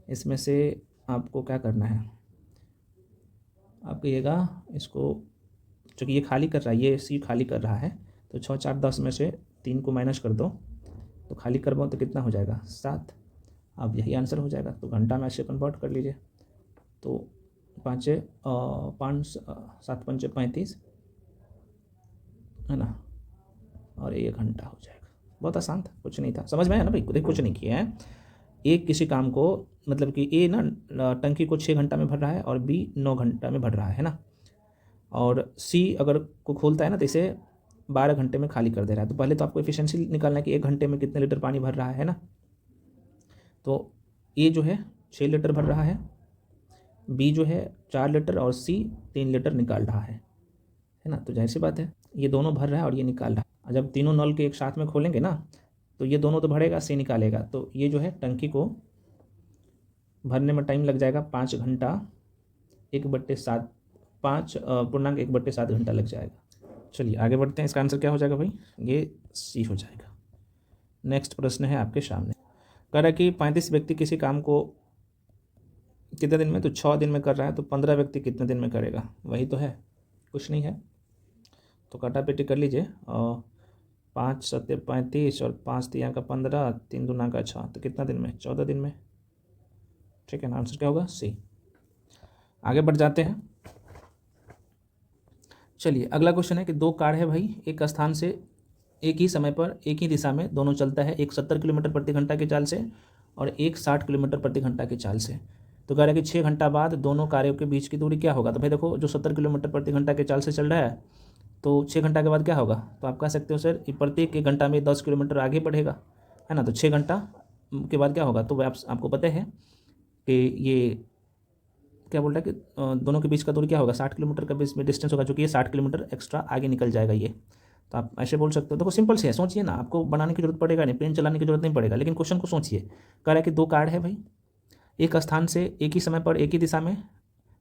इसमें से आपको क्या करना है, आप कहिएगा इसको, चूँकि ये खाली कर रहा है, ये C खाली कर रहा है, तो 6 4 10 में से 3 को माइनस कर दो, तो खाली करवाओ तो कितना हो जाएगा 7। अब यही आंसर हो जाएगा। तो घंटा में ऐसे कन्वर्ट कर लीजिए। तो 5 7 5 35 है ना, और 1 घंटा हो जाएगा। बहुत आसान था, कुछ नहीं था, समझ में आया ना भाई, कुछ नहीं किया है। एक किसी काम को, मतलब कि A ना टंकी को 6 घंटा में भर रहा है और B 9 घंटा में भर रहा है ना, और C अगर को खोलता है ना तो इसे 12 घंटे में खाली कर दे रहा है। तो पहले तो आपको एफिशिएंसी निकालना है कि 1 घंटे में कितने लीटर पानी भर रहा है ना। तो A जो है 6 लीटर भर रहा है, B जो है 4 लीटर, और C 3 लीटर निकाल रहा है ना। तो जाहिर सी बात है ये दोनों भर रहा है और ये निकाल रहा है। जब तीनों नल के एक साथ में खोलेंगे ना तो ये दोनों तो भरेगा, C निकालेगा। तो ये जो है टंकी को भरने में टाइम लग जाएगा 5 घंटा 1/7, 5.1/7 घंटा लग जाएगा। चलिए आगे बढ़ते हैं। इसका आंसर क्या हो जाएगा भाई, ये C हो जाएगा। नेक्स्ट प्रश्न है आपके सामने, कह रहा है कि 35 व्यक्ति किसी काम को कितने दिन में, तो 6 दिन में कर रहा है, तो 15 व्यक्ति कितने दिन में करेगा, वही तो है, कुछ नहीं है। तो काटा पेटी कर लीजिए, और 5 7 35 और 5 तिया का 15, 3 दूना का 6, तो कितना दिन में, 14 दिन में, ठीक है ना। आंसर क्या होगा, C। आगे बढ़ जाते हैं। चलिए अगला क्वेश्चन है कि 2 कार है भाई, एक स्थान से एक ही समय पर एक ही दिशा में दोनों चलता है, एक 70 किलोमीटर प्रति घंटा की चाल से और एक 60 किलोमीटर प्रति घंटा की चाल से। तो कह रहा है कि 6 घंटा बाद दोनों कारों के बीच की दूरी क्या होगा। तो भाई देखो जो 70 किलोमीटर प्रति घंटा की चाल से चल रहा है, तो 6 घंटा के बाद क्या होगा, तो आप कह सकते हो सर प्रत्येक 1 घंटा में 10 किलोमीटर आगे बढ़ेगा, है ना। तो 6 घंटा के बाद क्या होगा, तो आपको पता है कि ये क्या बोल रहा है कि दोनों के बीच का दूरी क्या होगा, 60 किलोमीटर का बीच में डिस्टेंस होगा, चूँकि ये 60 किलोमीटर एक्स्ट्रा आगे निकल जाएगा ये। तो आप ऐसे बोल सकते हो। देखो सिंपल से है, सोचिए ना, आपको बनाने की जरूरत पड़ेगा नहीं, पेन चलाने की जरूरत नहीं पड़ेगा, लेकिन क्वेश्चन को सोचिए। कह रहा है कि 2 कार है भाई, एक स्थान से एक ही समय पर एक ही दिशा में,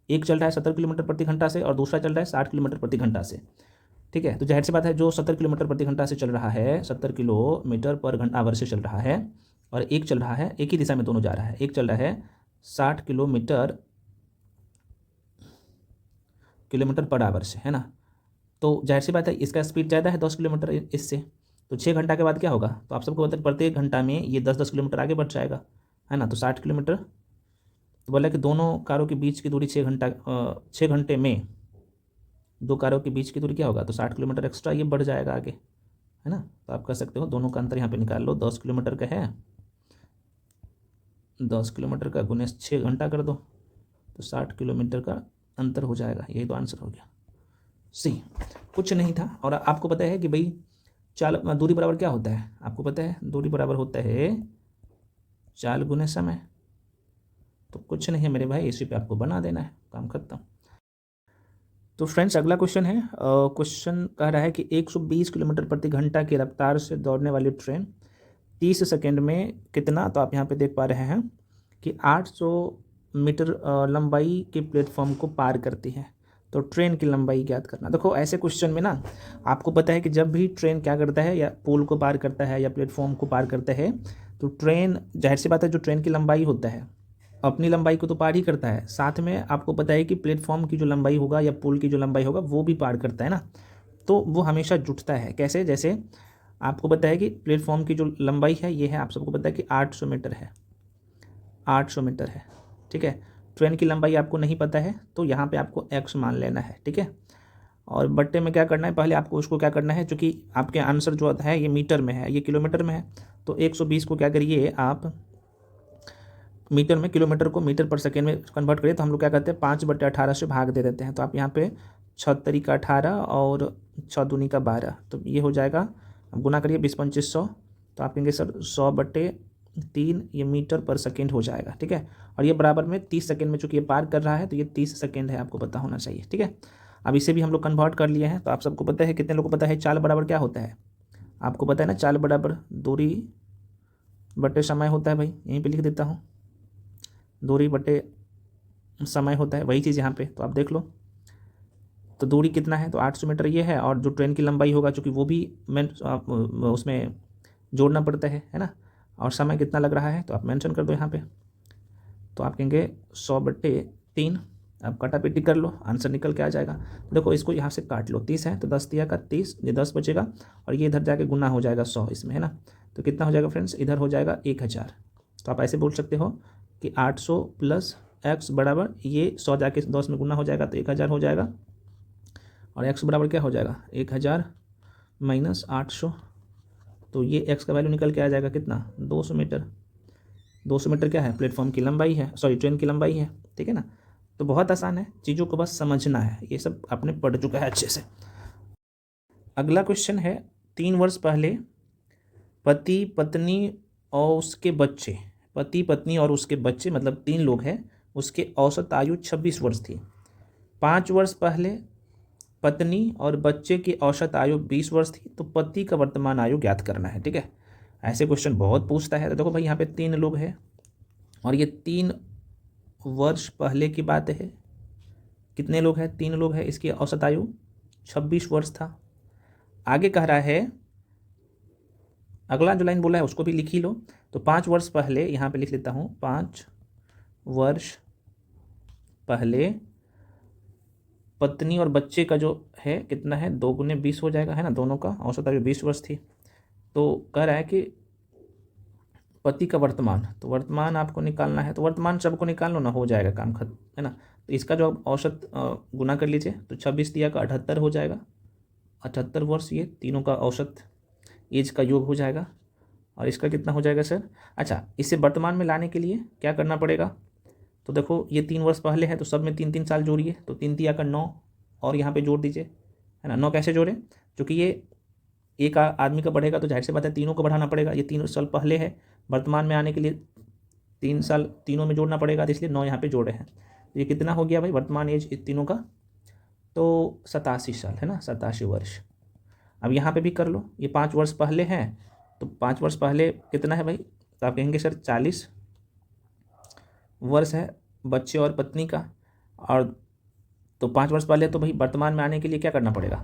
एक चल रहा है 70 किलोमीटर प्रति घंटा से और दूसरा चल रहा है 60 किलोमीटर प्रति घंटा से, ठीक है। तो जाहिर सी बात है जो 70 किलोमीटर प्रति घंटा से चल रहा है, 70 किलोमीटर पर आवर से चल रहा है, और एक चल रहा है एक ही दिशा में दोनों जा रहा है, एक चल रहा है 60 किलोमीटर किलोमीटर पर आवर से, है ना। तो जाहिर सी बात है इसका स्पीड ज़्यादा है 10 किलोमीटर इससे, तो 6 घंटा के बाद क्या होगा, तो आप सबको पता है प्रत्येक घंटा में ये 10-10 किलोमीटर आगे बढ़ जाएगा, है ना। तो 60 किलोमीटर, तो बोला कि दोनों कारों के बीच की दूरी 6 घंटे में दो कारों के बीच की दूरी क्या होगा, तो 60 किलोमीटर एक्स्ट्रा ये बढ़ जाएगा आगे, है ना। तो आप कह सकते हो दोनों का अंतर यहाँ पे निकाल लो, 10 किलोमीटर का है, 10 किलोमीटर का गुने 6 घंटा कर दो, तो 60 किलोमीटर का अंतर हो जाएगा। यही तो आंसर हो गया सी, कुछ नहीं था। और आपको पता है कि भाई चाल दूरी बराबर क्या होता है, आपको पता है दूरी बराबर होता है चाल गुने समय। तो कुछ नहीं है मेरे भाई, इसी पे आपको बना देना है, काम खत्म। तो फ्रेंड्स अगला क्वेश्चन है, क्वेश्चन कह रहा है कि 120 किलोमीटर प्रति घंटा की रफ्तार से दौड़ने वाली ट्रेन 30 सेकेंड में कितना, तो आप यहाँ पे देख पा रहे हैं कि 800 मीटर लंबाई के प्लेटफॉर्म को पार करती है। तो ट्रेन की लंबाई ज्ञात करना। देखो ऐसे क्वेश्चन में ना आपको पता है कि जब भी ट्रेन क्या करता है, या पुल को पार करता है या प्लेटफॉर्म को पार करता है, तो ट्रेन जाहिर सी बात है जो ट्रेन की लंबाई होता है अपनी लंबाई को तो पार ही करता है, साथ में आपको पता है कि प्लेटफॉर्म की जो लंबाई होगा या पुल की जो लंबाई होगा वो भी पार करता है ना। तो वो हमेशा जुटता है। कैसे, जैसे आपको पता है कि प्लेटफॉर्म की जो लंबाई है ये है, आप सबको पता है कि 800 मीटर है, 800 मीटर है, ठीक है। ट्रेन की लंबाई आपको नहीं पता है, तो यहाँ पे आपको x मान लेना है, ठीक है। और बट्टे में क्या करना है, पहले आपको उसको क्या करना है, चूँकि आपके आंसर जो है ये मीटर में है, ये किलोमीटर में है, तो 120 को क्या करिए आप मीटर में, किलोमीटर को मीटर पर सेकेंड में कन्वर्ट करिए, तो हम लोग क्या करते हैं 5/18 से भाग दे देते हैं। तो आप यहाँ पे 6 का 18 और 6 दूनी का 12, तो ये हो जाएगा, अब गुना करिए 20-25-100, तो आप कहेंगे सर 100/3 ये मीटर पर सेकेंड हो जाएगा, ठीक है। और ये बराबर में 30 सेकेंड में चूँकि ये पार कर रहा है, तो ये 30 सेकेंड है, आपको पता होना चाहिए, ठीक है। अब इसे भी हम लोग कन्वर्ट कर लिए हैं। तो आप सबको पता है, कितने लोगों को पता है चाल बराबर क्या होता है, आपको पता है ना, चाल बराबर दूरी बटे समय होता है भाई, यहीं पर लिख देता हूँ, दूरी बटे समय होता है, वही चीज़ यहाँ पे, तो आप देख लो। तो दूरी कितना है, तो 800 मीटर ये है, और जो ट्रेन की लंबाई होगा चूँकि वो भी उसमें जोड़ना पड़ता है ना। और समय कितना लग रहा है, तो आप मेंशन कर दो यहाँ पे, तो आप कहेंगे 100/3, आप काटापीटी कर लो, आंसर निकल के आ जाएगा। देखो इसको यहाँ से काट लो, 30 है तो 10 दिया का 30, ये 10 बचेगा, और ये इधर जाके गुना हो जाएगा 100 इसमें, है ना। तो कितना हो जाएगा फ्रेंड्स, इधर हो जाएगा 1000। तो आप ऐसे बोल सकते हो कि 800 प्लस x बराबर ये 100 जाके 10 में गुना हो जाएगा, तो 1000 हो जाएगा, और x बराबर क्या हो जाएगा 1000 माइनस 800, तो ये x का वैल्यू निकल के आ जाएगा कितना, 200 मीटर। 200 मीटर क्या है, प्लेटफॉर्म की लंबाई है, सॉरी ट्रेन की लंबाई है, ठीक है ना। तो बहुत आसान है, चीज़ों को बस समझना है, ये सब आपने पढ़ चुका है अच्छे से। अगला क्वेश्चन है, 3 वर्ष पहले पति पत्नी और उसके बच्चे, पति पत्नी और उसके बच्चे मतलब 3 लोग हैं, उसके औसत आयु 26 वर्ष थी। 5 वर्ष पहले पत्नी और बच्चे की औसत आयु 20 वर्ष थी, तो पति का वर्तमान आयु ज्ञात करना है, ठीक है। ऐसे क्वेश्चन बहुत पूछता है। तो देखो भाई यहाँ पे 3 लोग हैं, और ये 3 वर्ष पहले की बात है। कितने लोग हैं, 3 लोग हैं, इसकी औसत आयु 26 वर्ष था। आगे कह रहा है, अगला जो लाइन बोला है उसको भी लिख ही लो। तो 5 वर्ष पहले, यहाँ पे लिख लेता हूँ, 5 वर्ष पहले पत्नी और बच्चे का जो है कितना है, 2 गुने 20 हो जाएगा, है ना। दोनों का औसत आयु 20 वर्ष थी। तो कह रहा है कि पति का वर्तमान, तो वर्तमान आपको निकालना है, तो वर्तमान सबको निकाल लो ना, हो जाएगा काम खत्म, है ना। तो इसका जो औसत गुना कर लीजिए, तो 26 दिया का 78 हो जाएगा, 78 वर्ष ये तीनों का औसत एज का योग हो जाएगा। और इसका कितना हो जाएगा सर, अच्छा इसे वर्तमान में लाने के लिए क्या करना पड़ेगा, तो देखो ये 3 वर्ष पहले है, तो सब में 3-3 साल जोड़िए, तो 3 दिया का 9, और यहाँ पे जोड़ दीजिए, है ना। 9 कैसे जोड़े, क्योंकि ये एक आदमी का बढ़ेगा, तो जाहिर सी बात है तीनों को बढ़ाना पड़ेगा। ये 3 साल पहले है, वर्तमान में आने के लिए 3 साल तीनों में जोड़ना पड़ेगा, तो इसलिए 9 यहाँ पे जोड़े हैं। तो ये कितना हो गया भाई वर्तमान एज तीनों का, तो 87 साल, है ना, 87 वर्ष। अब यहाँ पे भी कर लो, ये 5 वर्ष पहले हैं, तो 5 वर्ष पहले कितना है भाई, तो आप कहेंगे सर 40 वर्ष है बच्चे और पत्नी का। और तो 5 वर्ष पहले, तो भाई वर्तमान में आने के लिए क्या करना पड़ेगा,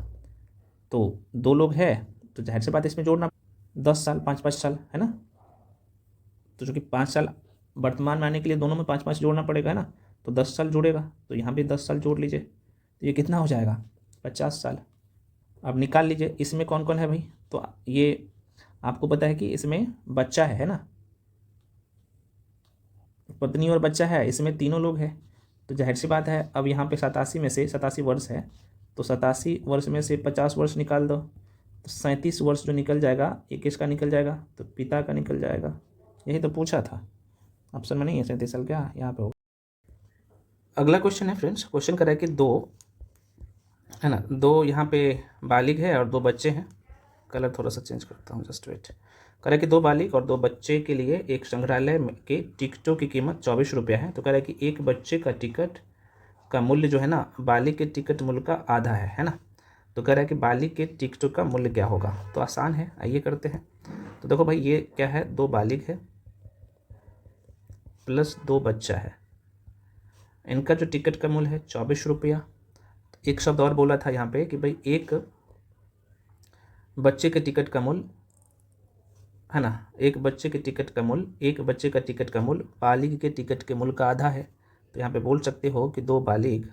तो 2 लोग हैं, तो जाहिर सी बात है इसमें जोड़ना 10 साल, 5-5 साल, है ना। तो चूँकि 5 साल वर्तमान में आने के लिए दोनों में 5-5 जोड़ना पड़ेगा, है ना, तो 10 साल जोड़ेगा, तो यहाँ भी 10 साल जोड़ लीजिए, तो ये कितना हो जाएगा 50 साल। अब निकाल लीजिए इसमें कौन कौन है भाई, तो ये आपको पता है कि इसमें बच्चा है ना, पत्नी और बच्चा है, इसमें तीनों लोग हैं। तो जाहिर सी बात है अब यहाँ पे 87 में से 87 वर्ष है, तो 87 वर्ष में से 50 वर्ष निकाल दो, तो 37 वर्ष जो निकल जाएगा ये किसका निकल जाएगा, तो पिता का निकल जाएगा। यही तो पूछा था, ऑप्शन में नहीं है 37 साल, क्या यहाँ पे होगा। अगला क्वेश्चन है फ्रेंड्स, क्वेश्चन कर रहा है कि दो है ना, दो यहाँ पे बालिग है और दो बच्चे हैं। कलर थोड़ा सा चेंज करता हूँ, जस्ट वेट। कह रहा है कि दो बालिग और दो बच्चे के लिए एक संग्रहालय के टिकटों की कीमत 24 रुपया है। तो कह रहा है कि एक बच्चे का टिकट का मूल्य जो है ना बालिग के टिकट मूल्य का आधा है ना। तो कह रहा है कि बालिग के टिकटों का मूल्य क्या होगा। तो आसान है, आइए करते हैं। तो देखो भाई ये क्या है, दो बालिग है प्लस दो बच्चा है, इनका जो टिकट का मूल्य है 24 रुपया। एक शब्द और बोला था यहाँ पे कि भाई एक बच्चे के टिकट का मूल्य है ना, एक बच्चे के टिकट का मूल्य, एक बच्चे का टिकट का मूल्य बालिग के टिकट के मूल्य का आधा है। तो यहाँ पे बोल सकते हो कि दो बालिग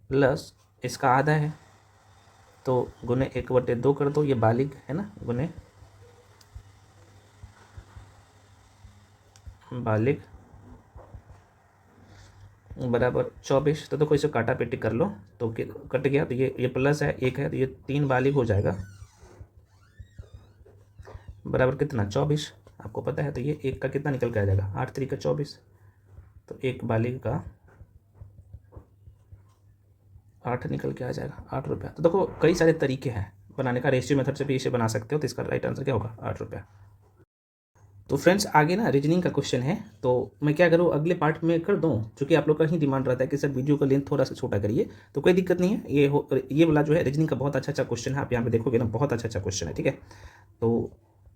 प्लस इसका आधा है, तो गुने 1/2 कर दो, ये बालिग है ना, गुने बालिग बराबर 24। तो देखो इसे काटा पेटी कर लो तो कट गया, तो ये प्लस है एक है, तो ये 3 बालिग हो जाएगा बराबर कितना 24, आपको पता है। तो ये एक का कितना निकल के आ जाएगा 8 3 का 24, तो एक बालिग का 8 निकल के आ जाएगा 8 रुपया। तो देखो कई सारे तरीके हैं बनाने का, रेशियो मेथड से भी इसे बना सकते हो। तो इसका राइट आंसर क्या होगा 8 रुपया। तो फ्रेंड्स आगे ना रीजनिंग का क्वेश्चन है, तो मैं क्या करूँ अगले पार्ट में कर दूँ, क्योंकि आप लोग का ही डिमांड रहता है कि सर वीडियो का लेंथ थोड़ा सा छोटा करिए। तो कोई दिक्कत नहीं है, ये वाला जो है रीजनिंग का बहुत अच्छा क्वेश्चन है, आप यहाँ पे देखोगे ना बहुत अच्छा क्वेश्चन है, ठीक है। तो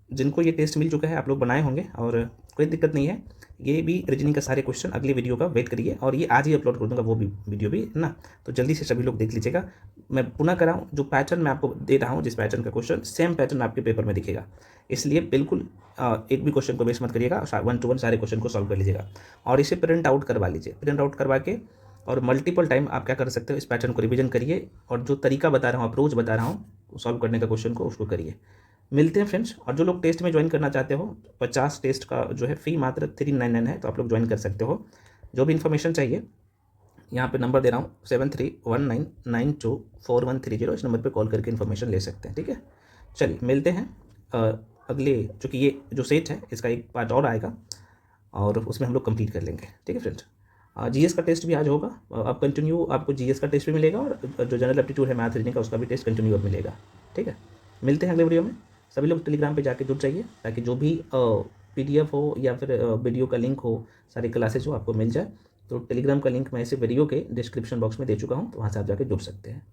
जिनको ये टेस्ट मिल चुका है आप लोग बनाए होंगे और कोई दिक्कत नहीं है। ये भी रीजनिंग का सारे क्वेश्चन अगले वीडियो का वेट करिए, और ये आज ही अपलोड कर दूँगा वो भी वीडियो भी है ना। तो जल्दी से सभी लोग देख लीजिएगा। मैं पुनः कराऊँ, जो पैटर्न मैं आपको दे रहा हूँ, जिस पैटर्न का क्वेश्चन सेम पैटर्न आपके पेपर में दिखेगा, इसलिए बिल्कुल एक भी क्वेश्चन को वेस्ट मत करिएगा, 1 to 1 सारे क्वेश्चन को सॉल्व कर लीजिएगा। और इसे प्रिंट आउट करवा लीजिए, प्रिंट आउट करवा के और मल्टीपल टाइम आप क्या कर सकते हो, इस पैटर्न को रिवीजन करिए, और जो तरीका बता रहा हूँ, अप्रोच बता रहा हूँ सॉल्व करने का क्वेश्चन को, उसको करिए। मिलते हैं फ्रेंड्स। और जो लोग टेस्ट में ज्वाइन करना चाहते हो, 50 टेस्ट का जो है फी मात्र 399 है, तो आप लोग ज्वाइन कर सकते हो। जो भी इन्फॉर्मेशन चाहिए यहाँ पे नंबर दे रहा हूँ 7319924130, इस नंबर पे कॉल करके इन्फॉर्मेशन ले सकते हैं, ठीक है। चलिए मिलते हैं अगले, चूँकि ये जो सेट है इसका एक पार्ट और आएगा और उसमें हम लोग कंप्लीट कर लेंगे, ठीक है फ्रेंड्स। जीएस का टेस्ट भी आज होगा, अब कंटिन्यू आपको जीएस का टेस्ट भी मिलेगा, और जो जनरल एप्टीट्यूड है मैथ रीजनिंग का उसका भी टेस्ट कंटिन्यू अब मिलेगा, ठीक है। मिलते हैं अगले वीडियो में। सभी लोग टेलीग्राम पे जाके जुड़ जाइए, ताकि जो भी पीडीएफ हो या फिर वीडियो का लिंक हो, सारी क्लासेज हो, आपको मिल जाए। तो टेलीग्राम का लिंक मैं इसे वीडियो के डिस्क्रिप्शन बॉक्स में दे चुका हूँ, तो वहाँ से आप जाके जुड़ सकते हैं।